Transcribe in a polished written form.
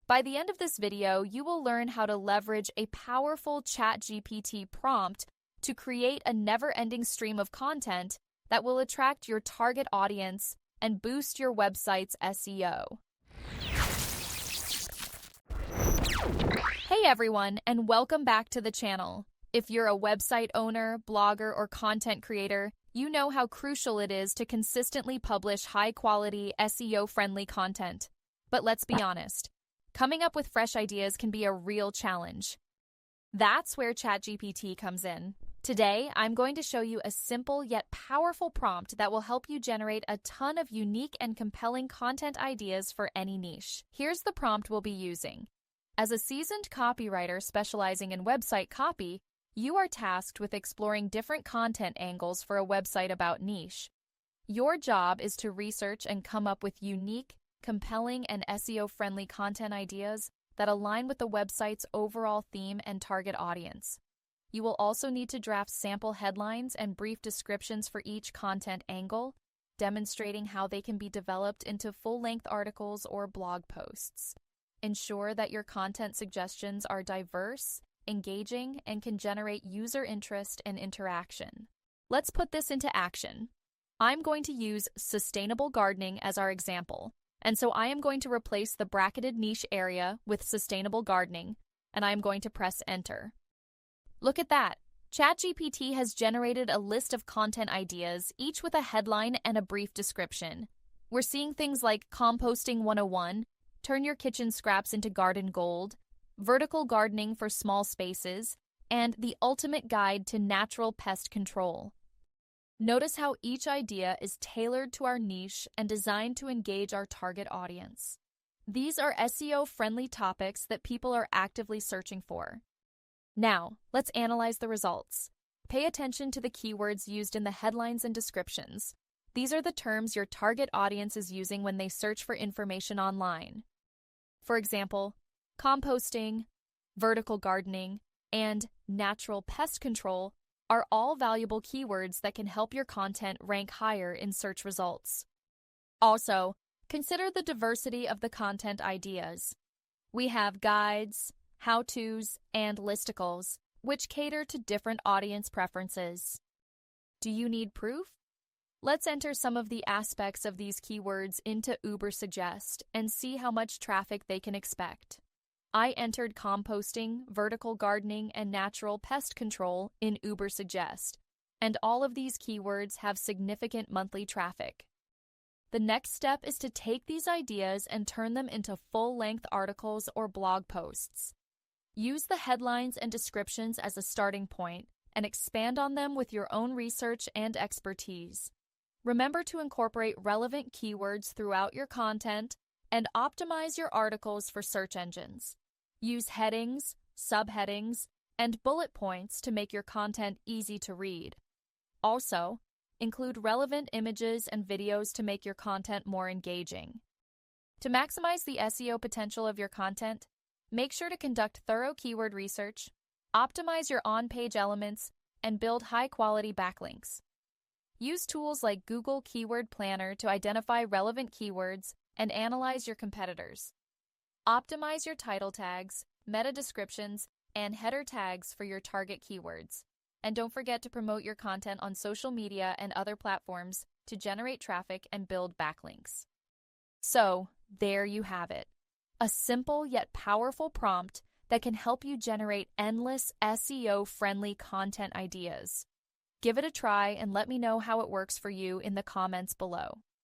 By the end of this video, you will learn how to leverage a powerful ChatGPT prompt to create a never-ending stream of content that will attract your target audience and boost your website's SEO. Hey everyone, and welcome back to the channel. If you're a website owner, blogger, or content creator, you know how crucial it is to consistently publish high-quality, SEO-friendly content. But let's be honest, coming up with fresh ideas can be a real challenge. That's where ChatGPT comes in. Today, I'm going to show you a simple yet powerful prompt that will help you generate a ton of unique and compelling content ideas for any niche. Here's the prompt we'll be using. As a seasoned copywriter specializing in website copy, you are tasked with exploring different content angles for a website about niche. Your job is to research and come up with unique, compelling, and SEO-friendly content ideas that align with the website's overall theme and target audience. You will also need to draft sample headlines and brief descriptions for each content angle, demonstrating how they can be developed into full-length articles or blog posts. Ensure that your content suggestions are diverse, engaging, and can generate user interest and interaction. Let's put this into action. I'm going to use sustainable gardening as our example, and so I am going to replace the bracketed niche area with sustainable gardening, and I am going to press enter. Look at that! ChatGPT has generated a list of content ideas, each with a headline and a brief description. We're seeing things like composting 101, turn your kitchen scraps into garden gold, vertical gardening for small spaces, and the ultimate guide to natural pest control. Notice how each idea is tailored to our niche and designed to engage our target audience. These are SEO-friendly topics that people are actively searching for. Now, let's analyze the results. Pay attention to the keywords used in the headlines and descriptions. These are the terms your target audience is using when they search for information online. For example, composting, vertical gardening, and natural pest control are all valuable keywords that can help your content rank higher in search results. Also, consider the diversity of the content ideas. We have guides, how-tos, and listicles, which cater to different audience preferences. Do you need proof? Let's enter some of the aspects of these keywords into Ubersuggest and see how much traffic they can expect. I entered composting, vertical gardening, and natural pest control in Ubersuggest, and all of these keywords have significant monthly traffic. The next step is to take these ideas and turn them into full-length articles or blog posts. Use the headlines and descriptions as a starting point and expand on them with your own research and expertise. Remember to incorporate relevant keywords throughout your content and optimize your articles for search engines. Use headings, subheadings, and bullet points to make your content easy to read. Also, include relevant images and videos to make your content more engaging. To maximize the SEO potential of your content, make sure to conduct thorough keyword research, optimize your on-page elements, and build high-quality backlinks. Use tools like Google Keyword Planner to identify relevant keywords and analyze your competitors. Optimize your title tags, meta descriptions, and header tags for your target keywords. And don't forget to promote your content on social media and other platforms to generate traffic and build backlinks. So, there you have it. A simple yet powerful prompt that can help you generate endless SEO-friendly content ideas. Give it a try and let me know how it works for you in the comments below.